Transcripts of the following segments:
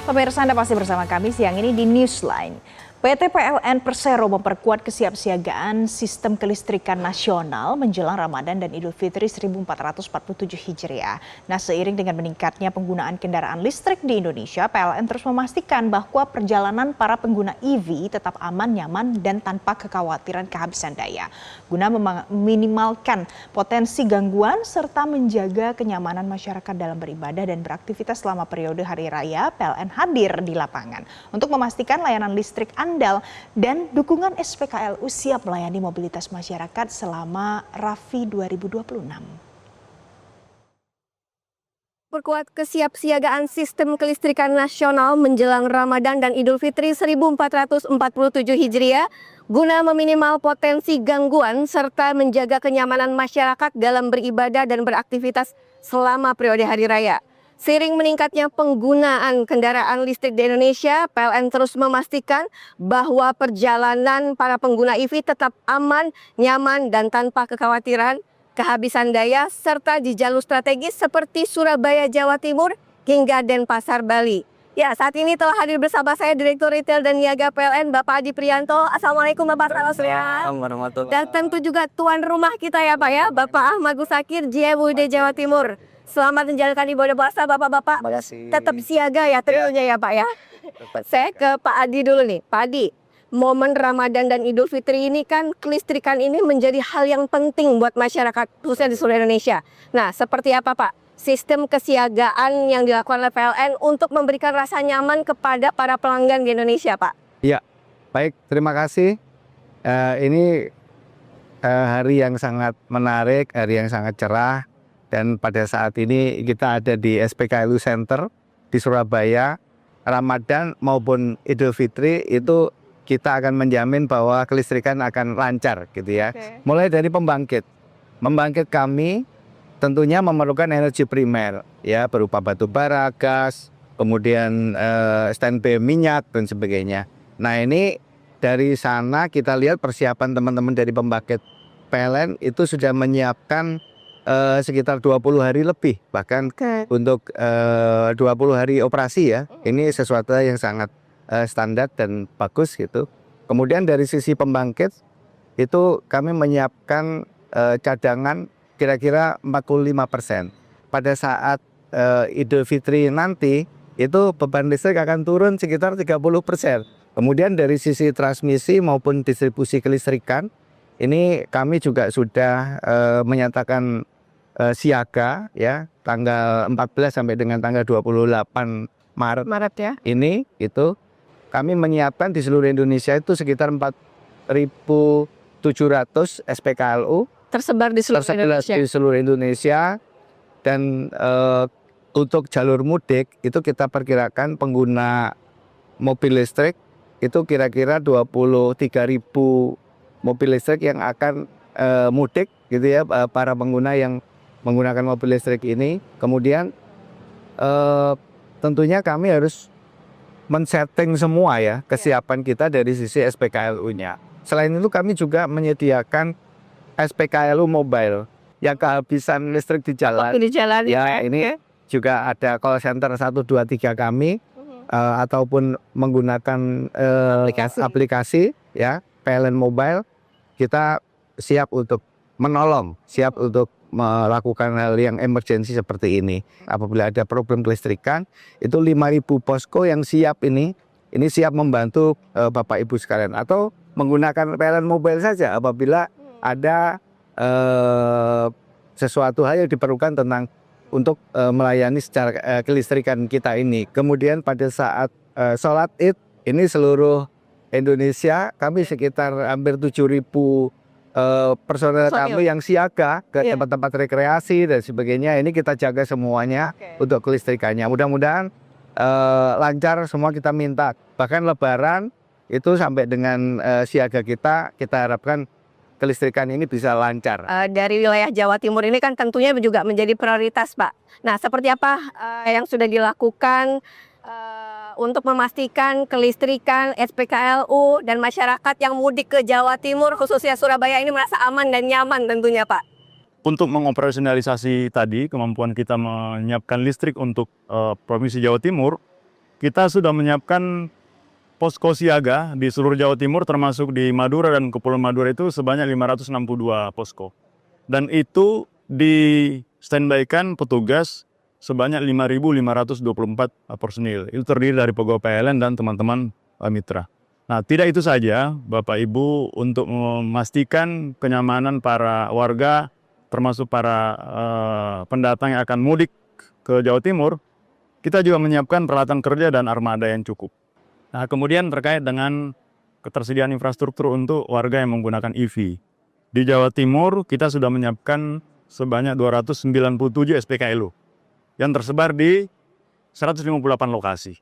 Pemirsa, Anda pasti bersama kami siang ini di Newsline. PT PLN Persero memperkuat kesiapsiagaan sistem kelistrikan nasional menjelang Ramadan dan Idul Fitri 1447 Hijriah. Nah, seiring dengan meningkatnya penggunaan kendaraan listrik di Indonesia, PLN terus memastikan bahwa perjalanan para pengguna EV tetap aman, nyaman, dan tanpa kekhawatiran kehabisan daya. Guna meminimalkan potensi gangguan serta menjaga kenyamanan masyarakat dalam beribadah dan beraktivitas selama periode Hari Raya, PLN hadir di lapangan untuk memastikan layanan listrik andal dan dukungan SPKLU siap melayani mobilitas masyarakat selama Rafi 2026. Perkuat kesiapsiagaan sistem kelistrikan nasional menjelang Ramadan dan Idul Fitri 1447 Hijriah guna meminimal potensi gangguan serta menjaga kenyamanan masyarakat dalam beribadah dan beraktivitas selama periode Hari Raya. Seiring meningkatnya penggunaan kendaraan listrik di Indonesia, PLN terus memastikan bahwa perjalanan para pengguna EV tetap aman, nyaman, dan tanpa kekhawatiran kehabisan daya, serta di jalur strategis seperti Surabaya, Jawa Timur, hingga Denpasar, Bali. Ya, saat ini telah hadir bersama saya Direktur Retail dan Niaga PLN, Bapak Adi Prianto. Assalamualaikum Bapak, selamat siang. Dan tentu juga tuan rumah kita ya Pak ya, Bapak Ahmad Gusakir, JMUD Jawa Timur. Selamat menjalankan ibadah puasa Bapak-Bapak. Tetap siaga ya tentunya ya Pak ya. Saya ke Pak Adi dulu nih. Pak Adi, momen Ramadan dan Idul Fitri ini kan kelistrikan ini menjadi hal yang penting buat masyarakat khususnya di seluruh Indonesia. Nah, seperti apa Pak sistem kesiagaan yang dilakukan oleh PLN untuk memberikan rasa nyaman kepada para pelanggan di Indonesia Pak? Ya, baik, terima kasih. Ini hari yang sangat menarik, hari yang sangat cerah. Dan pada saat ini kita ada di SPKLU Center di Surabaya. Ramadan maupun Idul Fitri itu kita akan menjamin bahwa kelistrikan akan lancar gitu ya. Mulai dari pembangkit. Pembangkit kami tentunya memerlukan energi primer ya, berupa batu bara, gas, kemudian standby minyak dan sebagainya. Nah, ini dari sana kita lihat persiapan teman-teman dari pembangkit PLN itu sudah menyiapkan sekitar 20 hari lebih, bahkan untuk 20 hari operasi ya. Ini sesuatu yang sangat standar dan bagus gitu. Kemudian dari sisi pembangkit itu kami menyiapkan cadangan kira-kira 45%. Pada saat Idul Fitri nanti itu beban listrik akan turun sekitar 30%. Kemudian dari sisi transmisi maupun distribusi kelistrikan ini kami juga sudah menyatakan siaga ya, tanggal 14 sampai dengan tanggal 28 Maret ya. Ini itu kami menyiapkan di seluruh Indonesia itu sekitar 4.700 SPKLU Tersebar di seluruh Indonesia. Dan untuk jalur mudik itu kita perkirakan pengguna mobil listrik itu kira-kira 23.000 mobil listrik yang akan mudik gitu ya, para pengguna yang menggunakan mobil listrik ini. Kemudian tentunya kami harus men-setting semua ya kesiapan kita dari sisi SPKLU-nya. Selain itu kami juga menyediakan SPKLU mobile yang kehabisan listrik di jalan. Ya, ini juga ada call center 123 kami ataupun menggunakan aplikasi ya PLN Mobile. Kita siap untuk menolong, siap untuk melakukan hal yang emergensi seperti ini. Apabila ada problem kelistrikan, itu 5.000 posko yang siap ini siap membantu Bapak Ibu sekalian, atau menggunakan PLN Mobile saja apabila ada sesuatu hal yang diperlukan tentang untuk melayani secara kelistrikan kita ini. Kemudian pada saat sholat Id ini seluruh Indonesia kami sekitar hampir 7.000 personel kami yang siaga ke tempat-tempat rekreasi dan sebagainya. Ini kita jaga semuanya untuk kelistrikannya. Mudah-mudahan lancar semua kita minta. Bahkan Lebaran itu sampai dengan siaga kita harapkan kelistrikan ini bisa lancar. Dari wilayah Jawa Timur ini kan tentunya juga menjadi prioritas Pak. Nah, seperti apa yang sudah dilakukan untuk memastikan kelistrikan SPKLU dan masyarakat yang mudik ke Jawa Timur khususnya Surabaya ini merasa aman dan nyaman tentunya Pak? Untuk mengoperasionalisasi tadi kemampuan kita menyiapkan listrik untuk Provinsi Jawa Timur, kita sudah menyiapkan posko siaga di seluruh Jawa Timur termasuk di Madura dan Kepulauan Madura itu sebanyak 562 posko. Dan itu di standby-kan petugas sebanyak 5.524 personil. Itu terdiri dari pegawai PLN dan teman-teman mitra. Nah, tidak itu saja Bapak Ibu, untuk memastikan kenyamanan para warga termasuk para pendatang yang akan mudik ke Jawa Timur, kita juga menyiapkan peralatan kerja dan armada yang cukup. Nah, kemudian terkait dengan ketersediaan infrastruktur untuk warga yang menggunakan EV. Di Jawa Timur kita sudah menyiapkan sebanyak 297 SPKLU yang tersebar di 158 lokasi.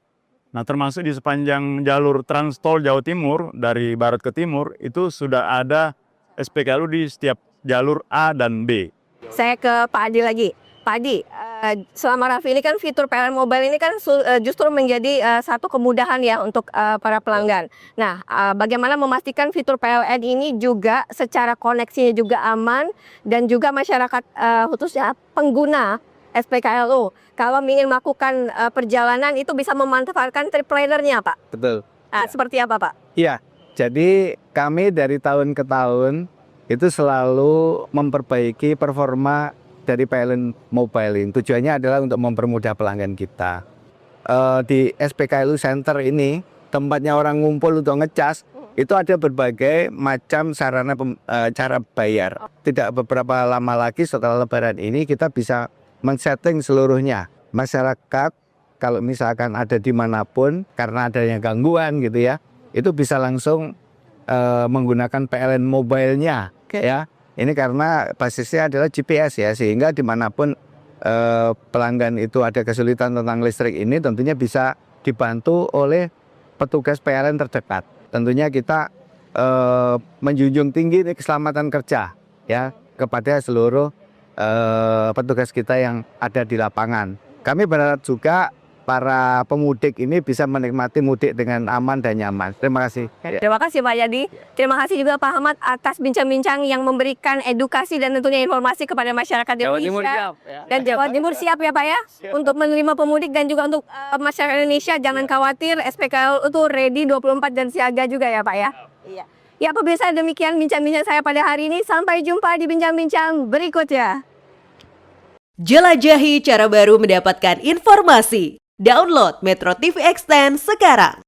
Nah, termasuk di sepanjang jalur Trans Tol Jawa Timur dari barat ke timur itu sudah ada SPKLU di setiap jalur A dan B. Saya ke Pak Adi lagi. Pak Adi, selama Raffi ini kan fitur PLN Mobile ini kan justru menjadi satu kemudahan ya untuk para pelanggan. Nah, bagaimana memastikan fitur PLN ini juga secara koneksinya juga aman dan juga masyarakat khususnya pengguna SPKLU kalau ingin melakukan perjalanan itu bisa memanfaatkan trip planner-nya, Pak? Betul. Seperti apa, Pak? Iya, jadi kami dari tahun ke tahun itu selalu memperbaiki performa dari PLN Mobile ini. Tujuannya adalah untuk mempermudah pelanggan kita. Di SPKLU Center ini, tempatnya orang ngumpul untuk ngecas, itu ada berbagai macam sarana cara bayar. Tidak beberapa lama lagi setelah Lebaran ini kita bisa men-setting seluruhnya. Masyarakat kalau misalkan ada dimanapun karena adanya gangguan gitu ya, itu bisa langsung menggunakan PLN Mobile-nya ya. Ini karena basisnya adalah GPS ya, sehingga dimanapun pelanggan itu ada kesulitan tentang listrik ini tentunya bisa dibantu oleh petugas PLN terdekat. Tentunya kita menjunjung tinggi keselamatan kerja ya kepada seluruh petugas kita yang ada di lapangan. Kami berharap juga para pemudik ini bisa menikmati mudik dengan aman dan nyaman. Terima kasih. Terima kasih Pak Yadi. Terima kasih juga Pak Ahmad atas bincang-bincang yang memberikan edukasi dan tentunya informasi kepada masyarakat Indonesia. Dan Jawa Timur siap ya Pak ya untuk menerima pemudik dan juga untuk masyarakat Indonesia jangan khawatir, SPKLU itu ready 24 dan siaga juga ya Pak ya. Iya. Ya pemirsa, demikian bincang-bincang saya pada hari ini. Sampai jumpa di bincang-bincang berikutnya. Jelajahi cara baru mendapatkan informasi. Download Metro TV Extend sekarang.